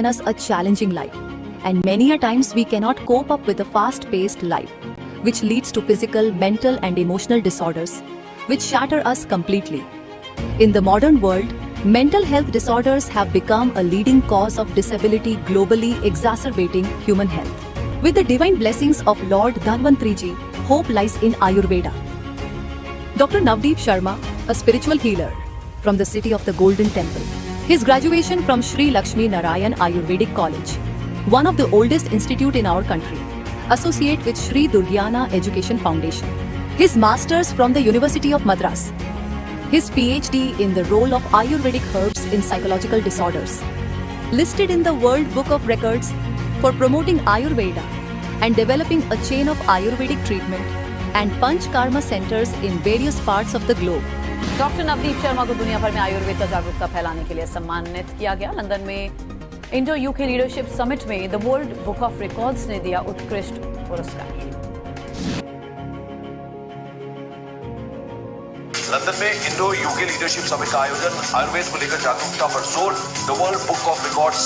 us a challenging life, and many a times we cannot cope up with a fast-paced life, which leads to physical, mental and emotional disorders, which shatter us completely. In the modern world, mental health disorders have become a leading cause of disability globally, exacerbating human health. With the divine blessings of Lord Dhanvantriji, hope lies in Ayurveda. Dr. Navdeep Sharma, a spiritual healer from the city of the Golden Temple. His graduation from Sri Lakshmi Narayan Ayurvedic College, one of the oldest institute in our country, associate with Sri Durgyana Education Foundation. His masters from the University of Madras. His PhD in the role of Ayurvedic herbs in psychological disorders. Listed in the World Book of Records for promoting Ayurveda and developing a chain of Ayurvedic treatment and Panch Karma centers in various parts of the globe. Doctor Navdeep Sharma को दुनिया भर में आयुर्वेद का जागरूकता फैलाने के लिए सम्मानित किया गया। लंदन में इंडो यूके लीडरशिप समिट में the world book of records ने दिया उत्कृष्ट पुरस्कार। लंदन में इंडो यूके लीडरशिप समिट का आयोजन, आयुर्वेद को लेकर जागरूकता पर जोर, the world book of records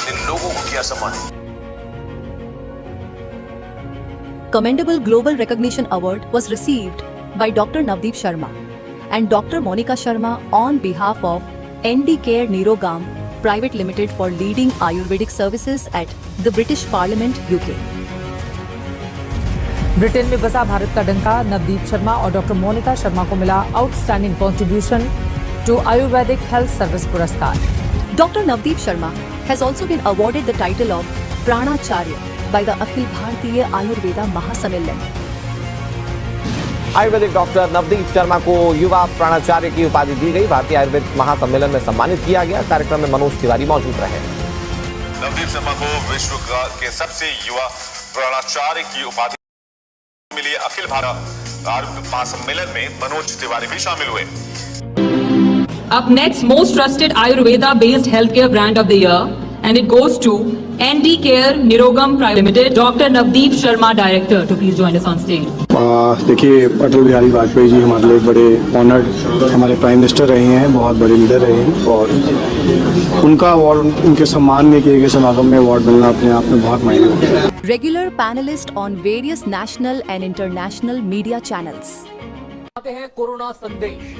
ने लोगों को किया सम्मानित। Commendable Global Recognition Award was received by Dr. Navdeep Sharma and Dr. Monica Sharma on behalf of ND Care Nirogam Private Limited for leading Ayurvedic services at the British Parliament, UK. Britain में बसा भारत का डंका, नवदीप शर्मा और doctor Monika Sharma को मिला outstanding contribution to Ayurvedic health service पुरस्कार। Dr. Navdeep Sharma has also been awarded the title of Pranacharya by the Akhil Bharatiya Ayurveda Mahasammellan. Ayurvedic doctor Navdeep Sharma को युवा प्राणाचार्य की उपाधि दी गई। भारतीय आयुर्वेद महासम्मेलन में सम्मानित किया गया। कार्यक्रम में मनोज तिवारी मौजूद रहे। नवदीप शर्मा को विश्व के सबसे युवा प्राणाचार्य की उपाधि मिली। अखिल भारत आयुर्वेद महासम्मेलन में मनोज तिवारी भी शामिल हुए। Up next, most trusted Ayurveda-based healthcare brand of the year, and it goes to ND Care Nirogam Private Limited. Dr. Navdeep Sharma, Director, to please join us on stage. देखिए, अटल बिहारी वाजपेयी जी हमारे लिए बड़े ऑनर्ड हमारे प्राइम मिनिस्टर रहे हैं, बहुत बड़े leader रहे हैं और उनका अवार्ड, उनके सम्मान में किए गए समागम में अवार्ड मिलना अपने आप में बहुत मायने रखता है। Regular panelist on various national and international media channels. आते हैं कोरोना संदेश।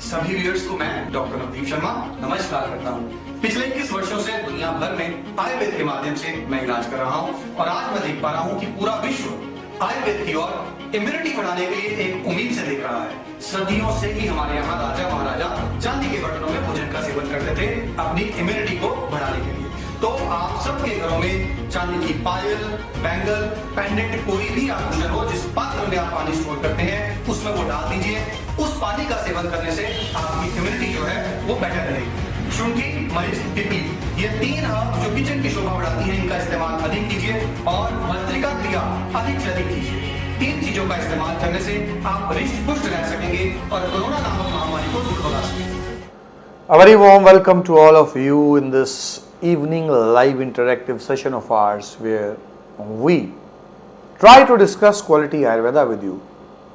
सभी व्यूअर्स को मैं डॉक्टर नवदीप शर्मा नमस्कार करता हूँ। पिछले 21 वर्षों से दुनिया भर में आयुर्वेद के माध्यम से मैं इलाज कर रहा हूँ और आज मैं देख पा रहा हूँ कि पूरा विश्व आयुर्वेद की ओर इम्यूनिटी बढ़ाने के लिए एक उम्मीद से देख रहा है। सदियों से ही हमारे यहाँ राजा महाराजा चांदी के बर्तनों में भोजन का सेवन करते थे अपनी इम्यूनिटी को बढ़ाने के लिए। तो आप सबके घरों में चांदी की पायल, बैंगल, पेंडेंट, कोई भी आभूषण हो, जिस पात्र में आप पानी स्टोर करते हैं उसमें वो डाल दीजिए। उस पानी का सेवन करने से आपकी इम्यूनिटी जो है वो बेटर रहेगी। शुंठी, मरीच, पिपली, ये 3 हर्ब जो किचन की शोभा बढ़ाती हैं, इनका इस्तेमाल अधिक कीजिए और भस्त्रिका क्रिया अधिक से अधिक कीजिए। 3 चीजों का इस्तेमाल करने से आप रिष्ट पुष्ट रह सकेंगे और कोरोना नामक महामारी को दूर भगा सकेंगे। A very warm welcome to all of you in this evening live interactive session of ours where we try to discuss quality Ayurveda with you.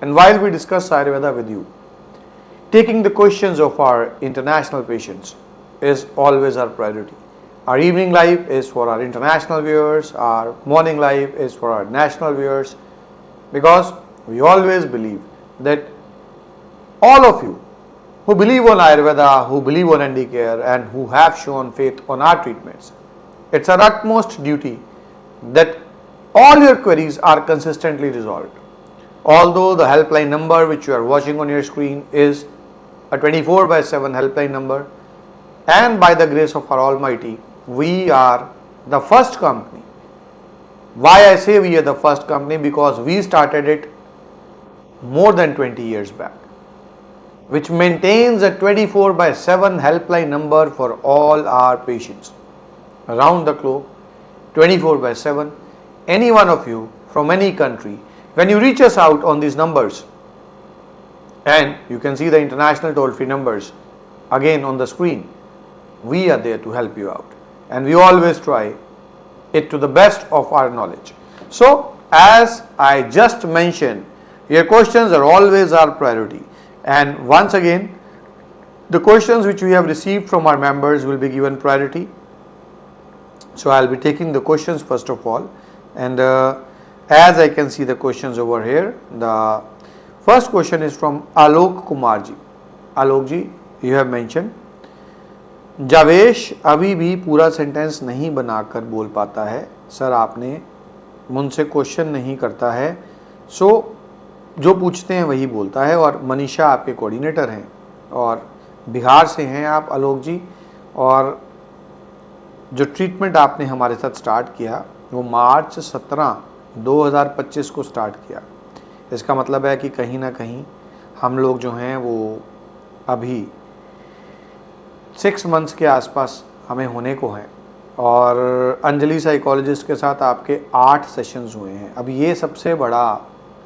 And while we discuss Ayurveda with you, taking the questions of our international patients is always our priority. Our evening live is for our international viewers, our morning live is for our national viewers, because we always believe that all of you who believe on Ayurveda, who believe on ND Care and who have shown faith on our treatments, it's our utmost duty that all your queries are consistently resolved. Although the helpline number which you are watching on your screen is a 24/7 helpline number, and by the grace of our Almighty, we are the first company. Why I say we are the first company? Because we started it more than 20 years back, which maintains a 24/7 helpline number for all our patients around the globe, 24/7. Any one of you from any country, when you reach us out on these numbers, and you can see the international toll-free numbers again on the screen, we are there to help you out, and we always try it to the best of our knowledge. So, as I just mentioned, your questions are always our priority, and once again, the questions which we have received from our members will be given priority. So I'll be taking the questions first of all, and as I can see the questions over here, the first question is from Alok Kumar ji. Alok ji, you have mentioned, जावेश अभी भी पूरा sentence नहीं बनाकर बोल पाता है sir, आपने मुझसे क्वेश्चन नहीं करता है, सो जो पूछते हैं वही बोलता है। और मनीषा आपके कोऑर्डिनेटर हैं और बिहार से हैं आप आलोक जी, और जो ट्रीटमेंट आपने हमारे साथ स्टार्ट किया वो मार्च 17, 2025 को स्टार्ट किया। इसका मतलब है कि कहीं ना कहीं हम लोग जो हैं वो अभी 6 मंथ्स के आसपास हमें होने को हैं, और अंजलि साइकोलॉजिस्ट के साथ आपके 8 सेशंस हुए हैं। अब ये सबसे बड़ा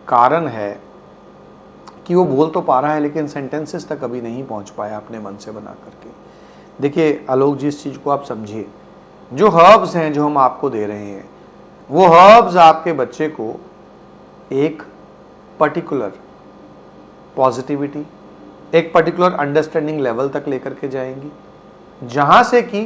कारण है कि वो बोल तो पा रहा है लेकिन सेंटेंसेस तक अभी नहीं पहुंच पाया अपने मन से बना करके। देखिए आलोक जी, इस चीज़ को आप समझिए, जो हर्ब्स हैं जो हम आपको दे रहे हैं, वो हर्ब्स आपके बच्चे को एक पर्टिकुलर पॉजिटिविटी, एक पर्टिकुलर अंडरस्टैंडिंग लेवल तक लेकर के जाएंगी, जहाँ से कि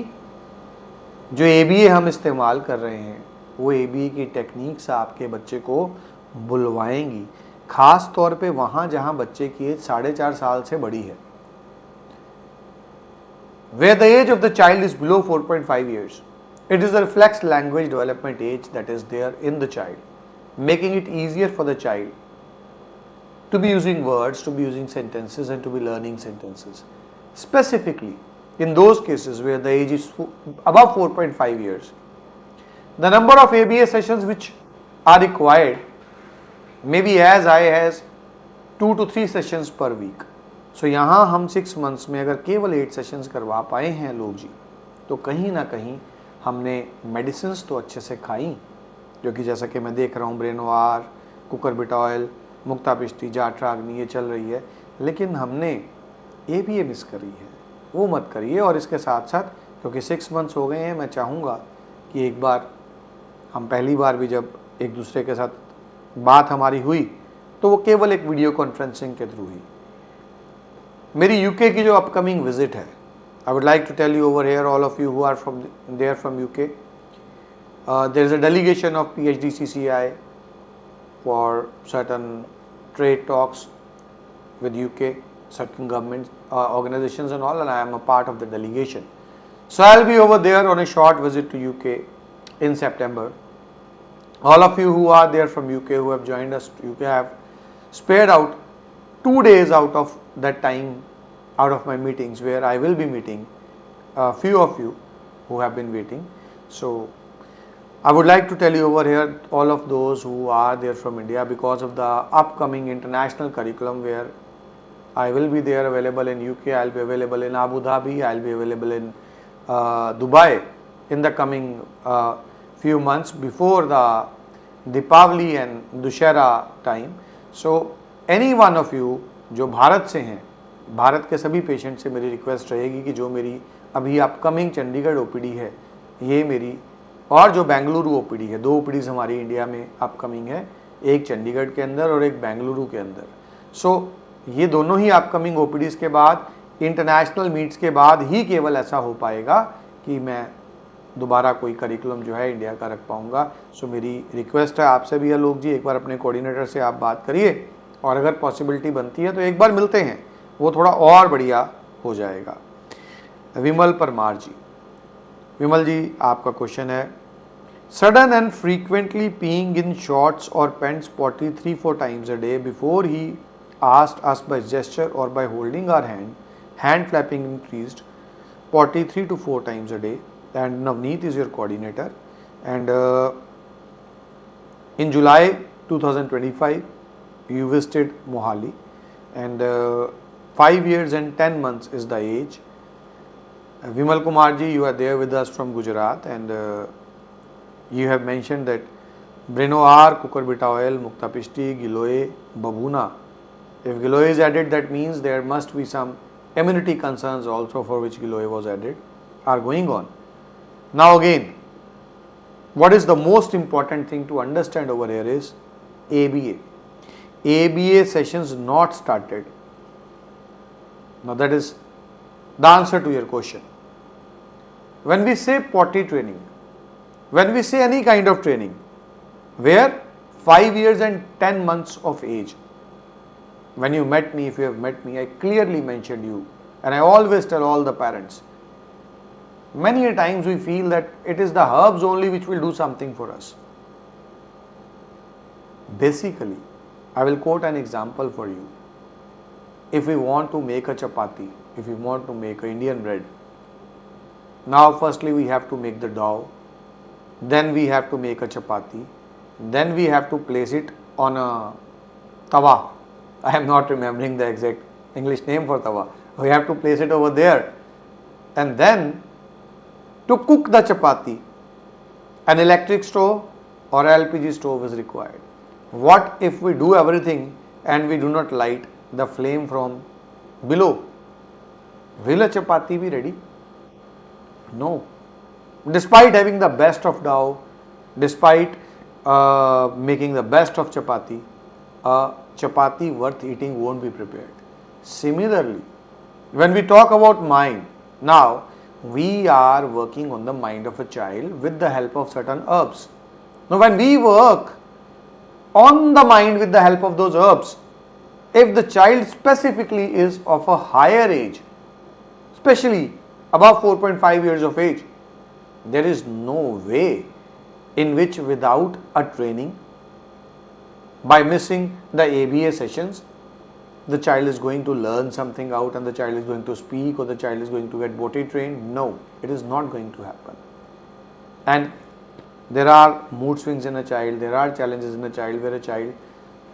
जो ABA हम इस्तेमाल कर रहे हैं वो ABA की टेक्निक्स आपके बच्चे को बुलवाएंगी, खास तौर पे वहाँ जहाँ बच्चे की एज 4.5 साल से बड़ी है, where the age of the child is below 4.5 years. It is the reflex language development age that is there in the child, making it easier for the child to be using words, to be using sentences and to be learning sentences. Specifically, in those cases where the age is above 4.5 years, the number of ABA sessions which are required may be as high as 2 to 3 sessions per week. So यहाँ हम 6 months में अगर केवल 8 sessions करवा पाए हैं लोग जी, तो कहीं ना कहीं हमने मेडिसिन्स तो अच्छे से खाई, जो कि जैसा कि मैं देख रहा हूँ ब्रेनोआर, कुकुरबिट ऑयल, मुक्तापिष्टी, जाट्राग्नि ये चल रही है, लेकिन हमने ABA मिस करी है, वो मत करिए। और इसके साथ साथ क्योंकि 6 मंथ्स हो गए हैं, मैं चाहूँगा कि एक बार हम पहली बार भी जब एक दूसरे के साथ बात हमारी हुई तो वो केवल एक वीडियो कॉन्फ्रेंसिंग के थ्रू हुई। मेरी UK की जो अपकमिंग विजिट है, I would like to tell you over here all of you who are from there from UK, there is a delegation of PhD CCI for certain trade talks with UK, certain government organizations and all, and I am a part of the delegation. So I will be over there on a short visit to UK in September. All of you who are there from UK, who have joined us to UK, have spared out 2 days out of that time, out of my meetings, where I will be meeting a few of you who have been waiting. So I would like to tell you over here, all of those who are there from India, because of the upcoming international curriculum where I will be there available in UK, I will be available in Abu Dhabi, I will be available in Dubai in the coming few months before the Deepavali and Dussehra time. So any one of you जो भारत से हैं, भारत के सभी patient से मेरी request रहेगी कि जो मेरी अभी अपकमिंग चंडीगढ़ OPD है, ये मेरी, और जो बेंगलुरु OPD है, 2 OPDs हमारी इंडिया में अपकमिंग है, एक चंडीगढ़ के अंदर और एक बेंगलुरु के अंदर। सो ये दोनों ही अपकमिंग OPDs के बाद, इंटरनेशनल मीट्स के बाद ही केवल ऐसा हो पाएगा कि मैं दोबारा कोई करिकुलम जो है इंडिया का रख पाऊँगा। सो मेरी रिक्वेस्ट है आपसे भी आलोक जी, एक बार अपने कोऑर्डिनेटर से आप बात करिए, और अगर पॉसिबिलिटी बनती है तो एक बार मिलते हैं, वो थोड़ा और बढ़िया हो जाएगा। विमल परमार जी, विमल जी आपका क्वेश्चन है, sudden and frequently peeing in shorts और pants potty 3-4 times a day before he asked us by gesture or by holding our hand flapping increased, potty 3 to 4 times a day, and Navneet is your coordinator. And in July 2025 you visited Mohali, and 5 years and 10 months is the age. Vimal Kumar ji, you are there with us from Gujarat, and you have mentioned that Brenoir, cucurbita oil, Muktapishti, Giloy, Babuna. If Giloy is added, that means there must be some immunity concerns also for which Giloy was added are going on. Now again, what is the most important thing to understand over here is ABA. ABA sessions not started. Now that is the answer to your question. When we say potty training, When we say any kind of training, where 5 years and 10 months of age, when you met me, if you have met me, I clearly mentioned you, and I always tell all the parents, many a times we feel that it is the herbs only which will do something for us. Basically, I will quote an example for you. If we want to make a chapati, if we want to make an Indian bread, now firstly we have to make the dough, then we have to make a chapati, then we have to place it on a tawa. I am not remembering the exact English name for tawa. We have to place it over there, and then to cook the chapati, an electric stove or LPG stove is required. What if we do everything and we do not light the flame from below? Will a chapati be ready? No. Despite having the best of dough, despite making the best of chapati, a chapati worth eating won't be prepared. Similarly, when we talk about mind, now we are working on the mind of a child with the help of certain herbs. Now when we work on the mind with the help of those herbs, if the child specifically is of a higher age, especially above 4.5 years of age, there is no way in which without a training, by missing the ABA sessions, the child is going to learn something out and the child is going to speak, or the child is going to get potty trained. No, it is not going to happen. And there are mood swings in a child, there are challenges in a child where a child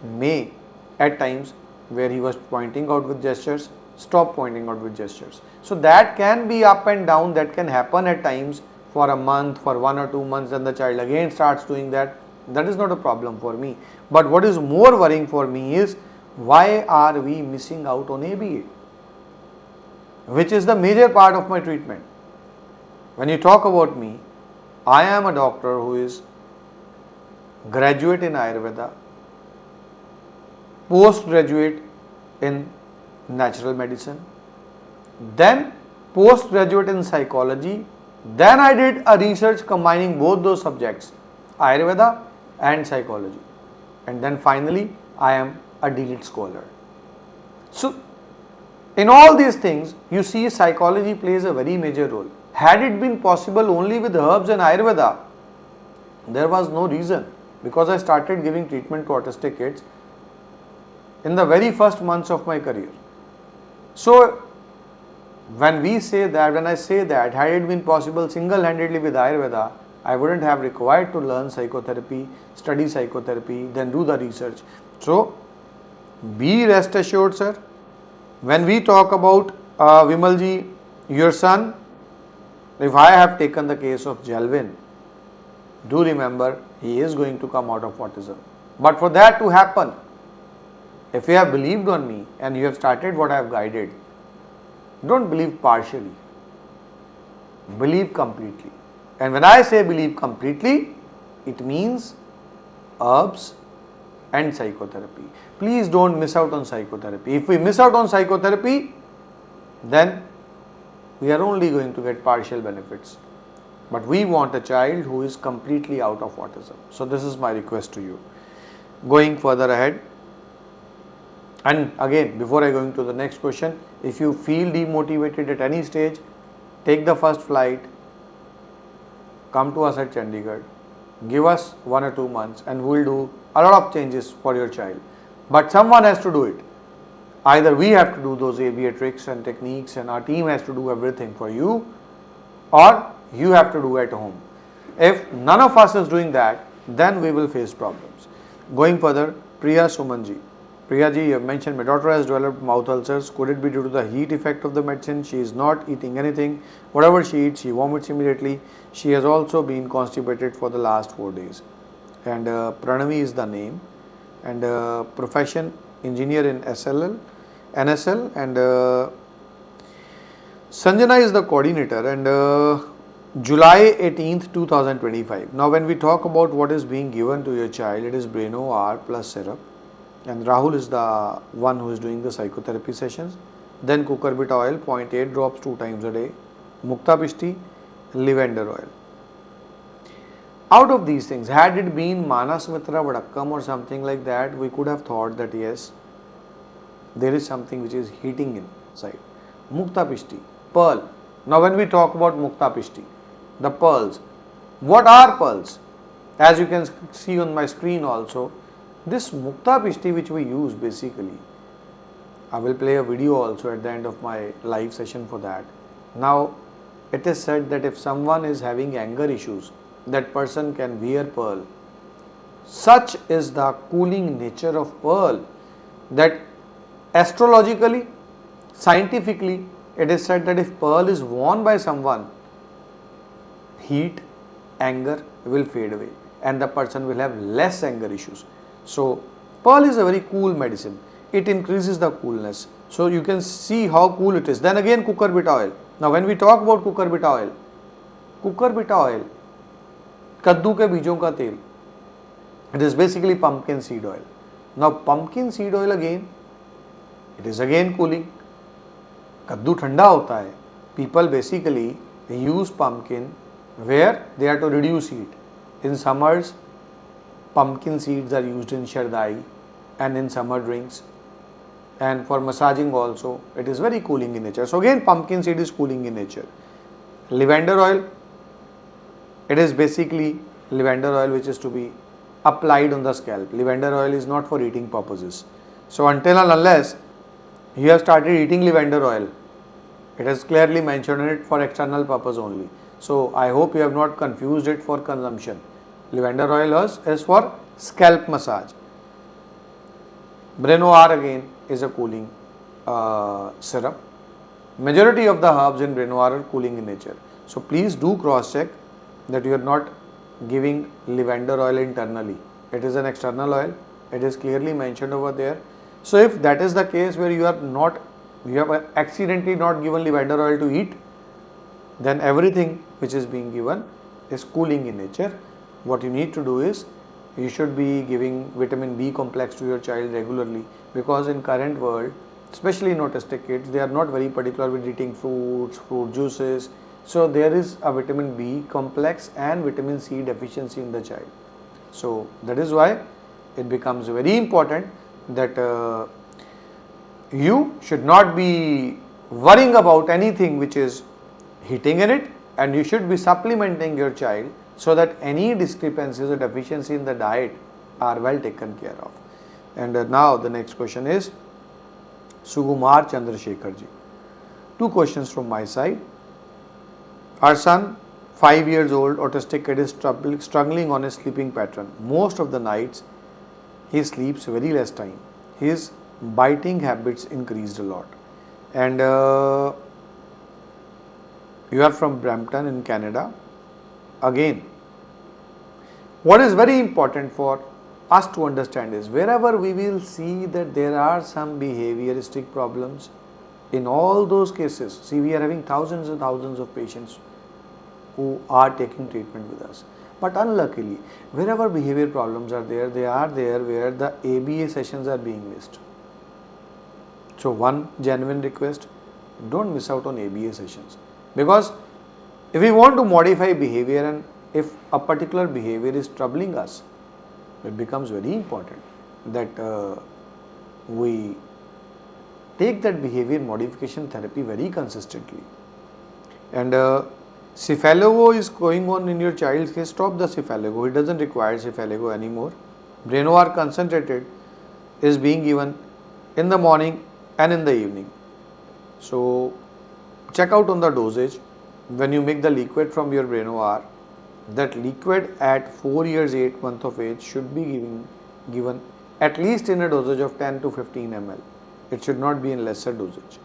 may at times where he was pointing out with gestures, stop pointing out with gestures. So that can be up and down, that can happen at times for a month, for 1 or 2 months, and the child again starts doing that. That is not a problem for me. But what is more worrying for me is, why are we missing out on ABA, which is the major part of my treatment. When you talk about me, I am a doctor who is graduate in Ayurveda, postgraduate in natural medicine, then postgraduate in psychology, then I did a research combining both those subjects, Ayurveda and psychology, and then finally I am a DLIT scholar. So in all these things, you see psychology plays a very major role. Had it been possible only with herbs and Ayurveda, there was no reason, because I started giving treatment to autistic kids in the very first months of my career. So when I say that, had it been possible single-handedly with Ayurveda, I wouldn't have required to learn psychotherapy, study psychotherapy, then do the research. So be rest assured, sir, when we talk about Vimalji, your son, if I have taken the case of Jalvin, do remember he is going to come out of autism. But for that to happen, if you have believed on me and you have started what I have guided, don't believe partially, believe completely. And when I say believe completely, it means herbs and psychotherapy. Please don't miss out on psychotherapy. If we miss out on psychotherapy, then we are only going to get partial benefits. But we want a child who is completely out of autism. So this is my request to you. Going further ahead, and again, before I go into the next question, if you feel demotivated at any stage, take the first flight, come to us at Chandigarh, give us 1 or 2 months and we will do a lot of changes for your child. But someone has to do it. Either we have to do those ABA tricks and techniques and our team has to do everything for you, or you have to do at home. If none of us is doing that, then we will face problems. Going further, Priya Sumanji. Priya ji, you have mentioned my daughter has developed mouth ulcers. Could it be due to the heat effect of the medicine? She is not eating anything. Whatever she eats, she vomits immediately. She has also been constipated for the last 4 days. And Pranavi is the name. And profession, engineer in NSL. And Sanjana is the coordinator. And July 18th, 2025. Now when we talk about what is being given to your child, it is Breno R plus syrup. And Rahul is the one who is doing the psychotherapy sessions. Then cucurbit oil, 0.8 drops 2 times a day. Mukta Pishti, lavender oil. out of these things, had it been Manasmitra Vadakkam or something like that, we could have thought that yes, there is something which is heating inside. Mukta Pishti, pearl. Now when we talk about Mukta Pishti, the pearls, what are pearls? As you can see on my screen also, this Mukta Pishti which we use basically, I will play a video also at the end of my live session for that. Now it is said that if someone is having anger issues, that person can wear pearl. Such is the cooling nature of pearl that astrologically, scientifically, it is said that if pearl is worn by someone, heat, anger will fade away and the person will have less anger issues. So pearl is a very cool medicine. It increases the coolness. So you can see how cool it is. Then again, cucurbita oil. Now when we talk about cucurbita oil, kaddu ke बीजों का तेल, it is basically pumpkin seed oil. Now pumpkin seed oil again, it is again cooling. Kaddu ठंडा होता है. People basically use pumpkin where they are to reduce heat. In summers, pumpkin seeds are used in shardai and in summer drinks, and for massaging also. It is very cooling in nature. So again, pumpkin seed is cooling in nature. Lavender oil, it is basically lavender oil which is to be applied on the scalp. Lavender oil is not for eating purposes. So until and unless you have started eating lavender oil, it is clearly mentioned in it for external purpose only. So I hope you have not confused it for consumption. Lavender oil is for scalp massage. Brenoir again is a cooling syrup. Majority of the herbs in Brenoir are cooling in nature. So please do cross check that you are not giving lavender oil internally. It is an external oil. It is clearly mentioned over there. So if that is the case where you have accidentally not given lavender oil to eat, then everything which is being given is cooling in nature. What you need to do is, you should be giving vitamin B complex to your child regularly, because in current world, especially in autistic kids, they are not very particular with eating fruits, fruit juices. So there is a vitamin B complex and vitamin C deficiency in the child. So that is why it becomes very important that you should not be worrying about anything which is heating in it, and you should be supplementing your child so that any discrepancies or deficiency in the diet are well taken care of. And now the next question is Sugumar Chandrasekhar ji. Two questions from my side. Our son, 5 years old, autistic kid, is struggling on his sleeping pattern. Most of the nights he sleeps very less time. His biting habits increased a lot. And you are from Brampton in Canada. Again, what is very important for us to understand is, wherever we will see that there are some behavioristic problems, in all those cases, see, we are having thousands and thousands of patients who are taking treatment with us. But unluckily, wherever behavior problems are there, they are there where the ABA sessions are being missed. So one genuine request, don't miss out on ABA sessions. Because if we want to modify behavior, and if a particular behavior is troubling us, it becomes very important that we take that behavior modification therapy very consistently. And cephalago is going on in your child's case, stop the cephalago. He doesn't require cephalago anymore. Brenoir concentrated is being given in the morning and in the evening. So check out on the dosage. When you make the liquid from your Brenoir, that liquid at 4 years 8 months of age should be given at least in a dosage of 10 to 15 ml. It should not be in lesser dosage.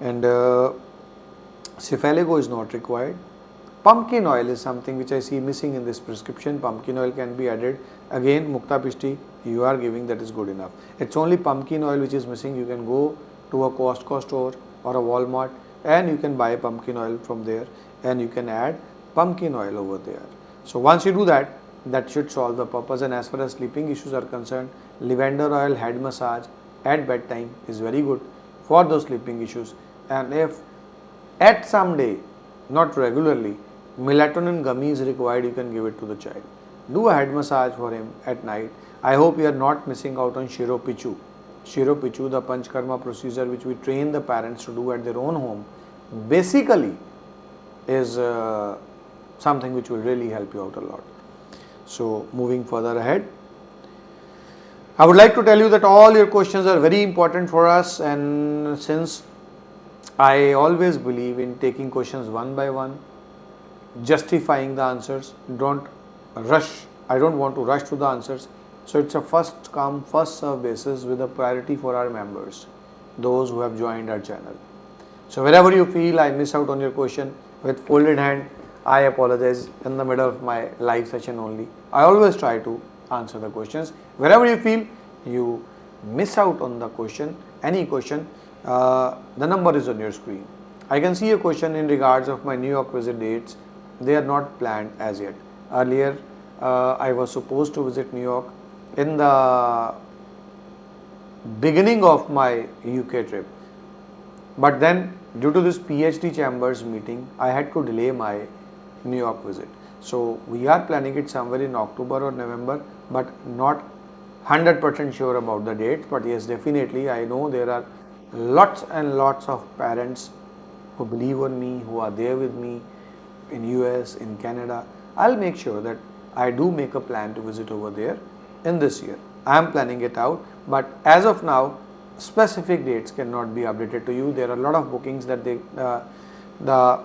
And cephalago is not required. Pumpkin oil is something which I see missing in this prescription. Pumpkin oil can be added. Again, Mukta Pishti you are giving, that is good enough. It's only pumpkin oil which is missing. You can go to a Costco store or a Walmart and you can buy pumpkin oil from there, and you can add pumpkin oil over there. So once you do that, that should solve the purpose. And as far as sleeping issues are concerned, lavender oil head massage at bedtime is very good for those sleeping issues. And if at some day, not regularly, melatonin gummy is required, you can give it to the child. Do a head massage for him at night. I hope you are not missing out on Shiro Pichu. Shiro Pichu, the Panchkarma procedure which we train the parents to do at their own home, basically is something which will really help you out a lot. So moving further ahead, I would like to tell you that all your questions are very important for us, and since I always believe in taking questions one by one, justifying the answers, don't rush. I don't want to rush to the answers. So it's a first come first serve basis with a priority for our members, those who have joined our channel. So wherever you feel I miss out on your question, with folded hand, I apologize in the middle of my live session only. I always try to answer the questions. Wherever you feel you miss out on the question, any question, the number is on your screen. I can see a question in regards of my New York visit dates. They are not planned as yet. Earlier, I was supposed to visit New York in the beginning of my UK trip. But then, due to this PhD Chambers meeting, I had to delay my New York visit. So, we are planning it somewhere in October or November, but not 100% sure about the dates. But yes, definitely, I know there are lots and lots of parents who believe on me, who are there with me in US, in Canada. I'll make sure that I do make a plan to visit over there in this year. I am planning it out, but as of now, specific dates cannot be updated to you. There are a lot of bookings that the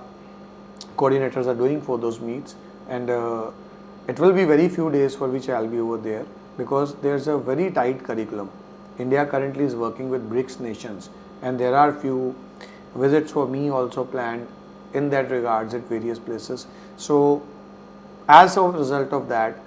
coordinators are doing for those meets, and it will be very few days for which I'll be over there, because there's a very tight curriculum. India currently is working with BRICS nations, and there are few visits for me also planned in that regards at various places. So as a result of that,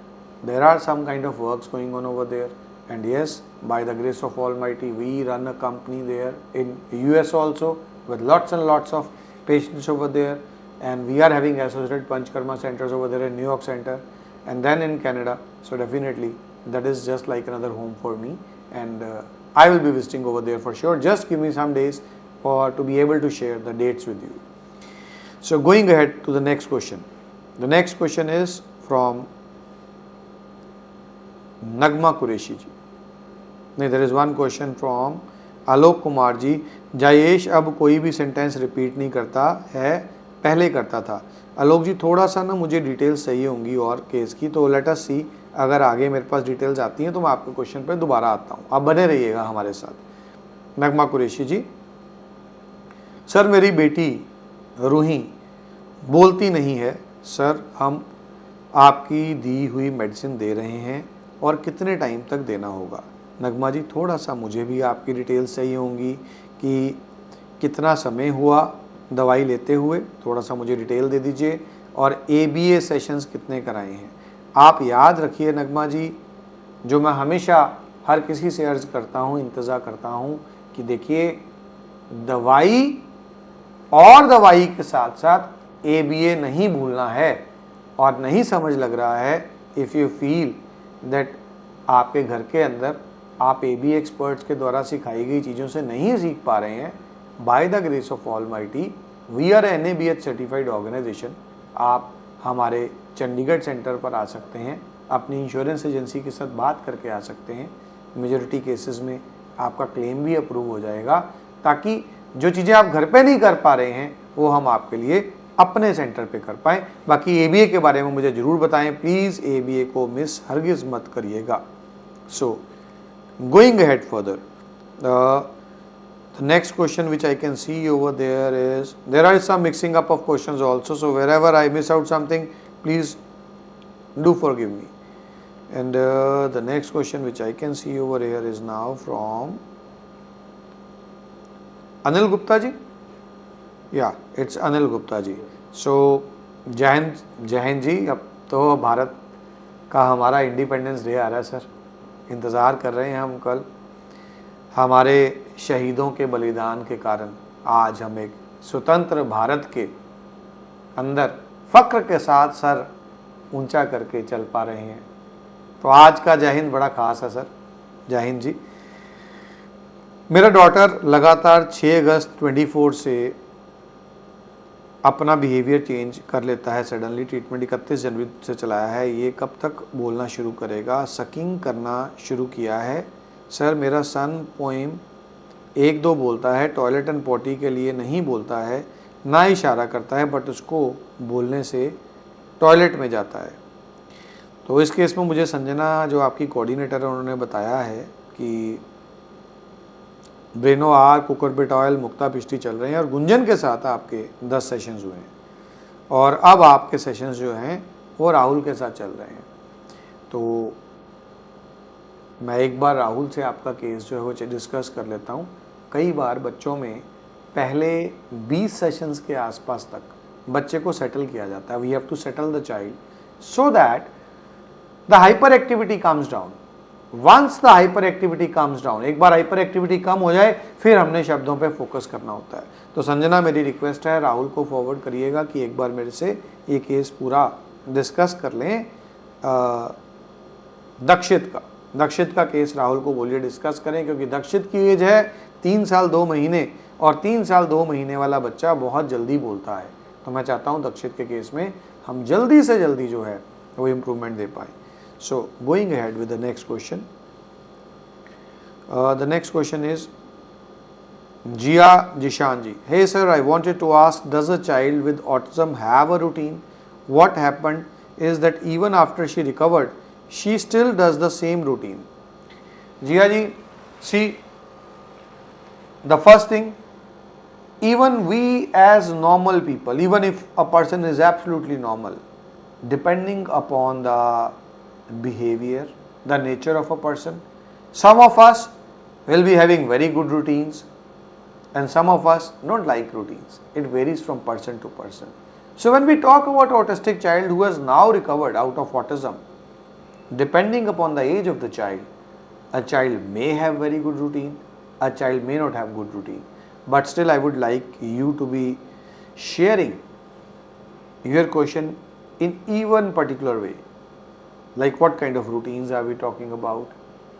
there are some kind of works going on over there, and yes, by the grace of Almighty, we run a company there in US also with lots and lots of patients over there, and we are having associated Panchkarma centers over there in New York Center and then in Canada. So definitely that is just like another home for me, and I will be visiting over there for sure. Just give me some days to be able to share the dates with you. So going ahead to the next question. The next question is from Nagma Qureshi ji. There is one question from Alok Kumar ji. Jayesh अब कोई भी sentence repeat नहीं करता है, पहले करता था. आलोक जी, थोड़ा सा ना मुझे डिटेल्स चाहिए होंगी और केस की, तो लेट अस सी. अगर आगे मेरे पास डिटेल्स आती हैं तो मैं आपके क्वेश्चन पर दोबारा आता हूँ. आप बने रहिएगा हमारे साथ. नगमा कुरैशी जी. सर, मेरी बेटी रूही बोलती नहीं है. सर, हम आपकी दी हुई मेडिसिन दे रहे हैं और कितने टाइम तक देना होगा. नगमा जी, थोड़ा सा मुझे भी आपकी डिटेल्स चाहिए होंगी कि कितना समय हुआ दवाई लेते हुए, थोड़ा सा मुझे डिटेल दे दीजिए, और ABA सेशंस कितने कराए हैं. आप याद रखिए नगमा जी, जो मैं हमेशा हर किसी से अर्ज़ करता हूँ, इंतज़ार करता हूँ कि देखिए, दवाई और दवाई के साथ साथ ABA नहीं भूलना है. और नहीं समझ लग रहा है, इफ़ यू फील दैट आपके घर के अंदर आप ABA एक्सपर्ट्स के द्वारा सिखाई गई चीज़ों से नहीं सीख पा रहे हैं, by the grace of almighty we are NABH certified organisation. आप हमारे चंडीगढ़ सेंटर पर आ सकते हैं, अपनी इंश्योरेंस एजेंसी के साथ बात करके आ सकते हैं. मेजॉरिटी केसेस में आपका क्लेम भी अप्रूव हो जाएगा, ताकि जो चीज़ें आप घर पे नहीं कर पा रहे हैं वो हम आपके लिए अपने सेंटर पे कर पाएँ. बाकी ABA के बारे में मुझे ज़रूर बताएं प्लीज़. ABA को मिस हरगिज़ मत करिएगा. So going ahead further, the next question which I can see over there is, there are some mixing up of questions also, so wherever I miss out something, please do forgive me. And the next question which I can see over here is now from Anil Gupta ji. Yeah, it's Anil Gupta ji. So जय हिंद जी. अब तो भारत का हमारा independence day आ रहा है sir. इंतज़ार कर रहे हैं हम. कल हमारे शहीदों के बलिदान के कारण आज हम एक स्वतंत्र भारत के अंदर फ़ख्र के साथ सर ऊंचा करके चल पा रहे हैं. तो आज का जय हिंद बड़ा ख़ास है सर. जय हिंद जी. मेरा डॉटर लगातार 6 अगस्त 24 से अपना बिहेवियर चेंज कर लेता है सडनली। ट्रीटमेंट 31 जनवरी से चलाया है, ये कब तक बोलना शुरू करेगा? सकिंग करना शुरू किया है सर। मेरा सन पोइम 1-2 बोलता है, टॉयलेट एंड पॉटी के लिए नहीं बोलता है, ना इशारा करता है, बट उसको बोलने से टॉयलेट में जाता है। तो इस केस में मुझे संजना जो आपकी कोऑर्डिनेटर है उन्होंने बताया है कि ब्रेनो आर, कुकुरबिटॉयल, मुक्ता पिष्टी चल रहे हैं और गुंजन के साथ आपके 10 सेशंस हुए हैं और अब आपके सेशंस जो हैं वो राहुल के साथ चल रहे हैं। तो मैं एक बार राहुल से आपका केस जो है वो डिस्कस कर लेता हूँ। कई बार बच्चों में पहले 20 सेशंस के आसपास तक बच्चे को सेटल किया जाता है। We have to settle the child so that the hyperactivity comes down. Once the hyperactivity comes down, एक बार हाइपर एक्टिविटी कम हो जाए फिर हमने शब्दों पे फोकस करना होता है। तो संजना मेरी रिक्वेस्ट है राहुल को फॉरवर्ड करिएगा कि एक बार मेरे से ये केस पूरा डिस्कस कर लें। दक्षित का केस राहुल को बोलिए डिस्कस करें, क्योंकि दक्षित की एज है 3 साल 2 महीने और 3 साल 2 महीने वाला बच्चा बहुत जल्दी बोलता है। तो मैं चाहता हूँ दक्षित के केस में हम जल्दी से जल्दी जो है वो इम्प्रूवमेंट दे पाए। So going ahead with the next question. The next question is Jia Jishanji. Hey sir, I wanted to ask, does a child with autism have a routine? What happened is that even after she recovered, she still does the same routine. Jia ji, see, the first thing, even we as normal people, even if a person is absolutely normal, depending upon the behavior, the nature of a person, some of us will be having very good routines and some of us don't like routines. It varies from person to person. So when we talk about autistic child who has now recovered out of autism, depending upon the age of the child, a child may have very good routine, a child may not have good routine, but still I would like you to be sharing your question in even particular way. Like what kind of routines are we talking about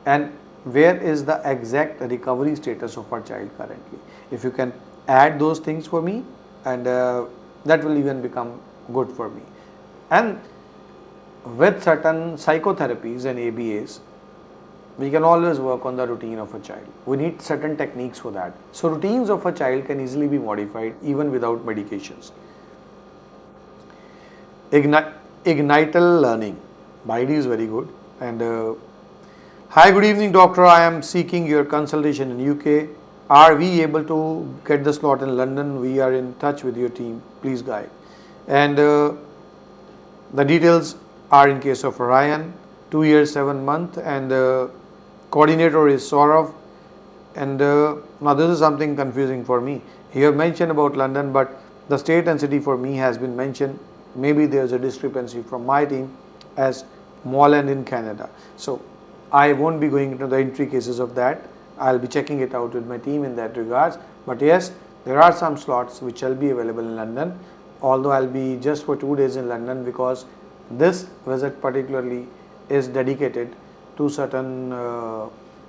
and where is the exact recovery status of our child currently? If you can add those things for me, and that will even become good for me. And with certain psychotherapies and ABAs, we can always work on the routine of a child. We need certain techniques for that. So routines of a child can easily be modified even without medications. Ignital learning. BID is very good. And hi, good evening doctor. I am seeking your consultation in UK. Are we able to get the slot in London? We are in touch with your team. Please guide. And the details are in case of Ryan, 2 years 7 months, and coordinator is Saurav. And now this is something confusing for me. You have mentioned about London, but the state and city for me has been mentioned. Maybe there is a discrepancy from my team as Moreland in Canada. So I won't be going into the intricacies of that. I'll be checking it out with my team in that regards. But yes, there are some slots which shall be available in London, although I'll be just for 2 days in London because this visit particularly is dedicated to certain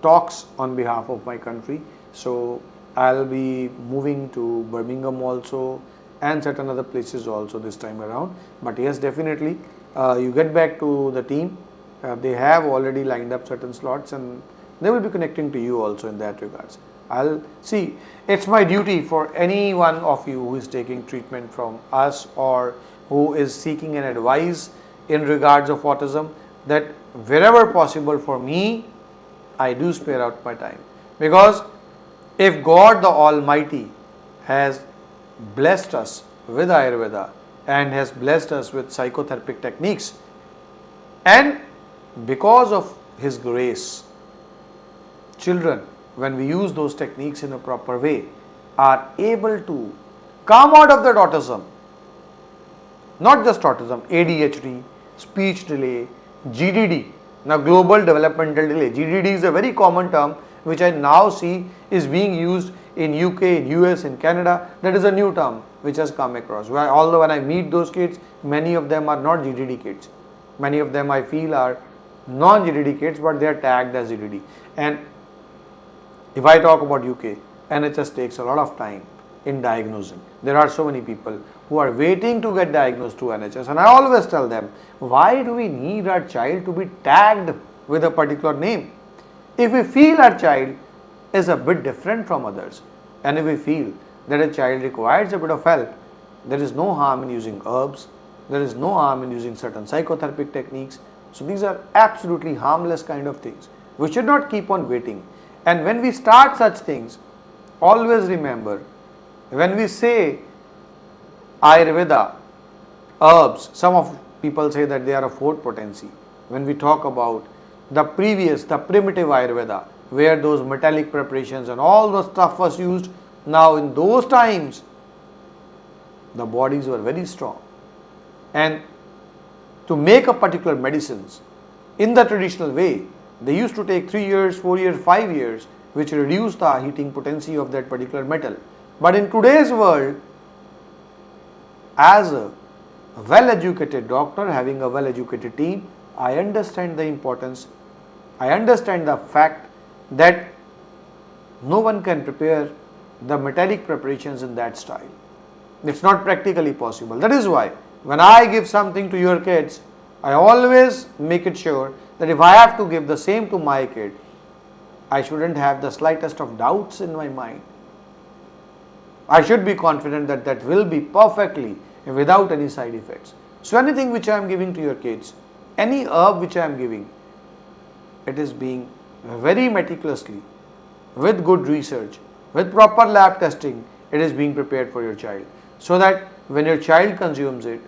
talks on behalf of my country. So I'll be moving to Birmingham also and certain other places also this time around. But yes, definitely you get back to the team. They have already lined up certain slots and they will be connecting to you also in that regards. I'll see, it's my duty for any one of you who is taking treatment from us or who is seeking an advice in regards of autism, that wherever possible for me, I do spare out my time. Because if God the Almighty has blessed us with Ayurveda and has blessed us with psychotherapeutic techniques, and because of His grace, children, when we use those techniques in a proper way, are able to come out of that autism. Not just autism, ADHD, speech delay, GDD. Now global developmental delay. GDD is a very common term which I now see is being used in UK, in US, in Canada. That is a new term which has come across. Although when I meet those kids, many of them are not GDD kids. Many of them I feel are non-GDD kids, but they are tagged as GDD. And if I talk about UK, NHS takes a lot of time in diagnosing. There are so many people who are waiting to get diagnosed through NHS, and I always tell them, why do we need our child to be tagged with a particular name? If we feel our child is a bit different from others, and if we feel that a child requires a bit of help, there is no harm in using herbs, there is no harm in using certain psychotherapeutic techniques. So these are absolutely harmless kind of things. We should not keep on waiting. And when we start such things, always remember, when we say Ayurveda, herbs, some of people say that they are a fourth potency. When we talk about the primitive Ayurveda, where those metallic preparations and all the stuff was used, now in those times, the bodies were very strong. And to make a particular medicines in the traditional way, they used to take 3 years, 4 years, 5 years, which reduced the heating potency of that particular metal. But in today's world, as a well-educated doctor, having a well-educated team, I understand the importance, I understand the fact that no one can prepare the metallic preparations in that style. It's not practically possible. That is why when I give something to your kids, I always make it sure that if I have to give the same to my kid, I shouldn't have the slightest of doubts in my mind. I should be confident that that will be perfectly without any side effects. So anything which I am giving to your kids, any herb which I am giving, it is being very meticulously, with good research, with proper lab testing, it is being prepared for your child. So that when your child consumes it,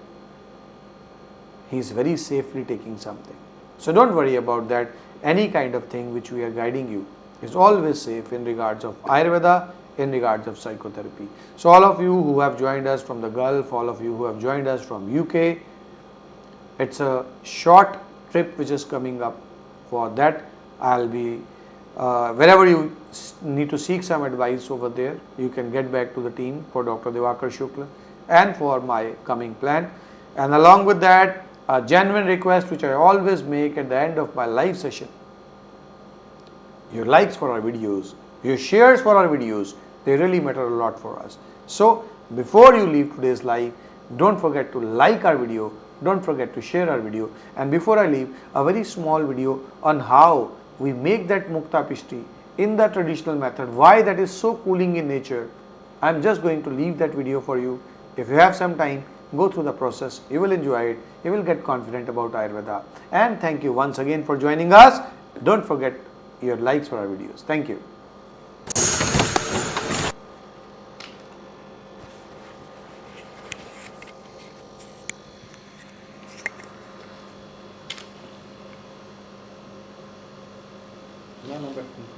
he is very safely taking something. So don't worry about that. Any kind of thing which we are guiding you is always safe in regards of Ayurveda, in regards of psychotherapy. So all of you who have joined us from the Gulf, all of you who have joined us from UK, it's a short trip which is coming up. For that, I'll be wherever you need to seek some advice over there, you can get back to the team for Dr. Divakar Shukla and for my coming plan. And along with that, a genuine request which I always make at the end of my live session: your likes for our videos, your shares for our videos, they really matter a lot for us. So before you leave today's live, don't forget to like our video, don't forget to share our video, and before I leave, a very small video on how we make that mukta pishti in the traditional method, why that is so cooling in nature. I'm just going to leave that video for you. If you have some time, go through the process, you will enjoy it, you will get confident about Ayurveda. And thank you once again for joining us. Don't forget your likes for our videos. Thank you.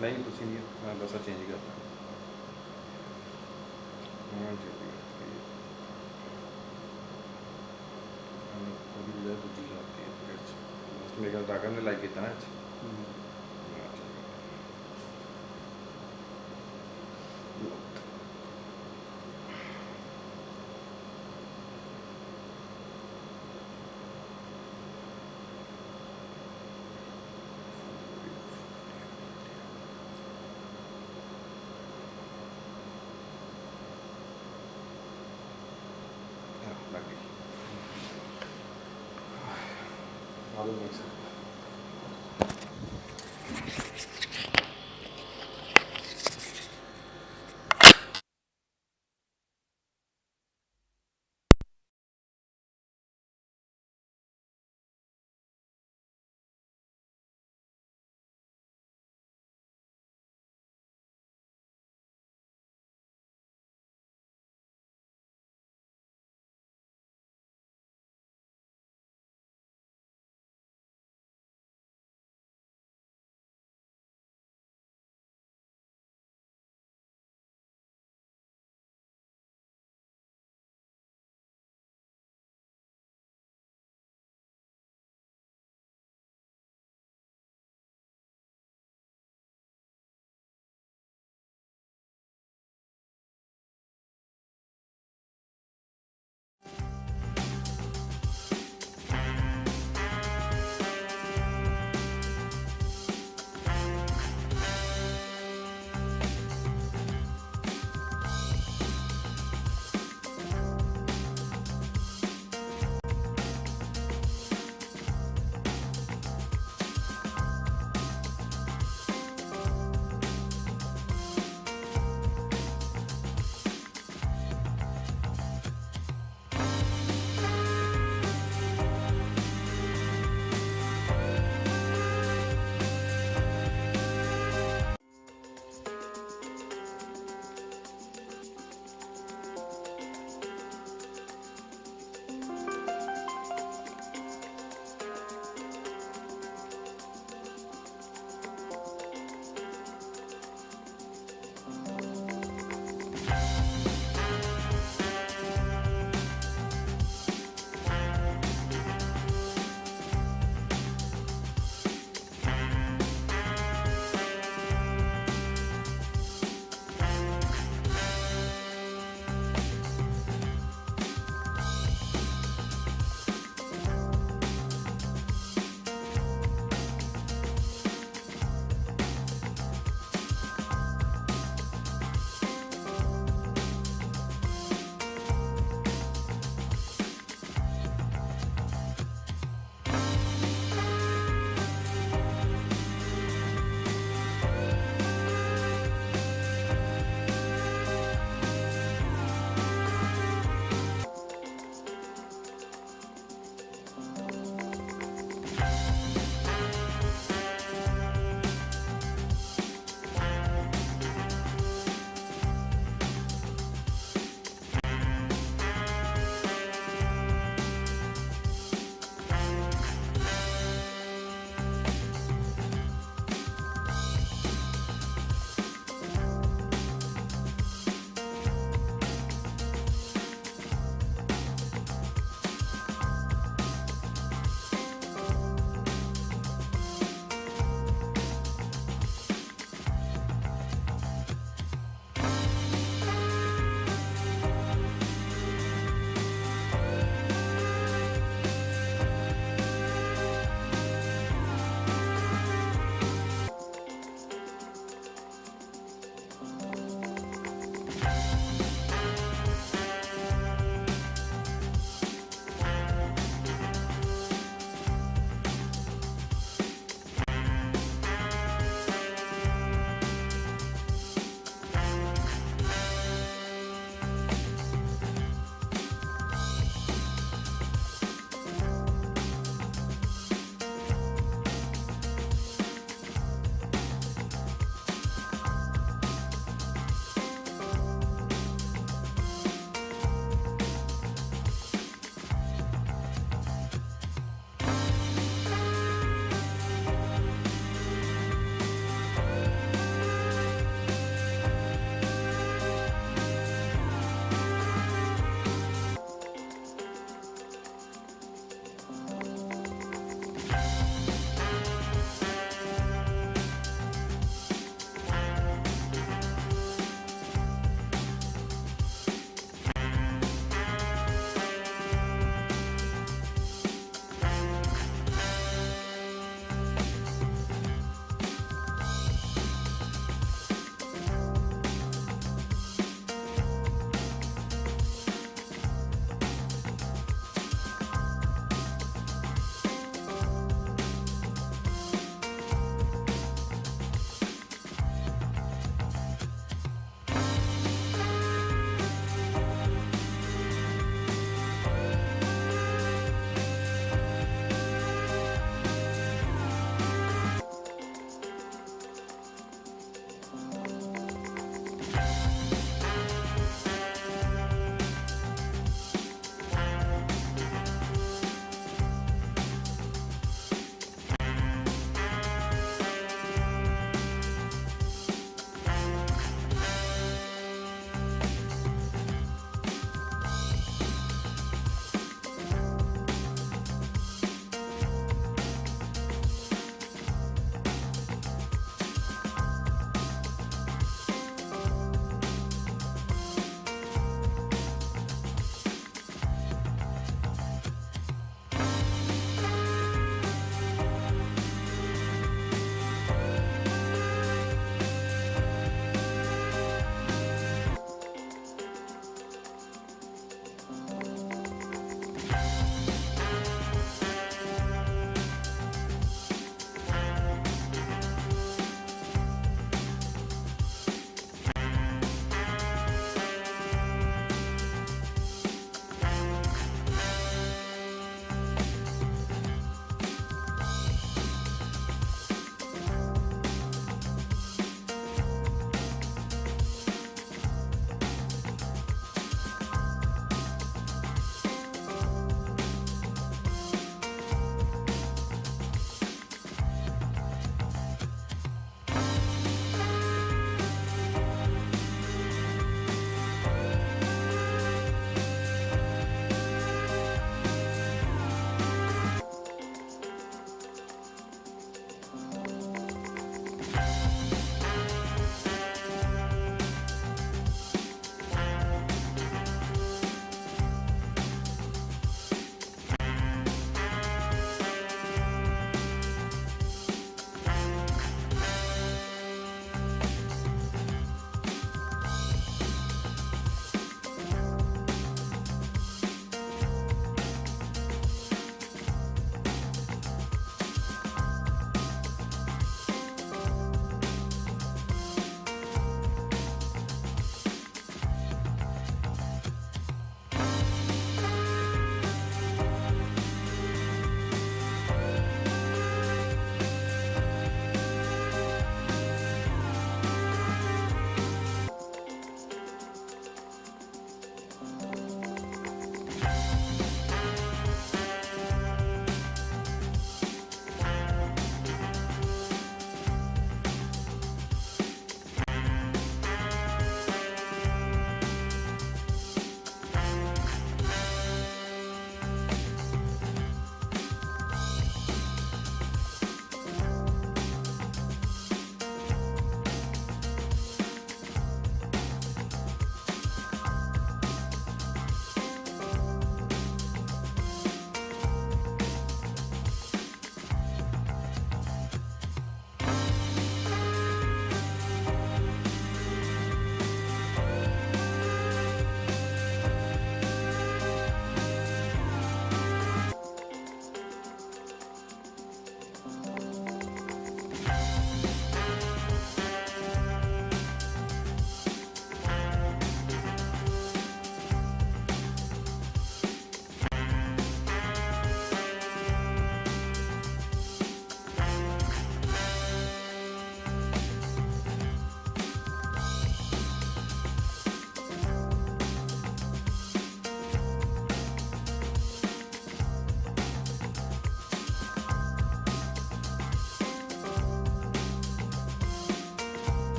नहीं कुछ नहीं मैं बस change करता हूँ मेरे ख्याल ने लाइक किया ना Makes sense.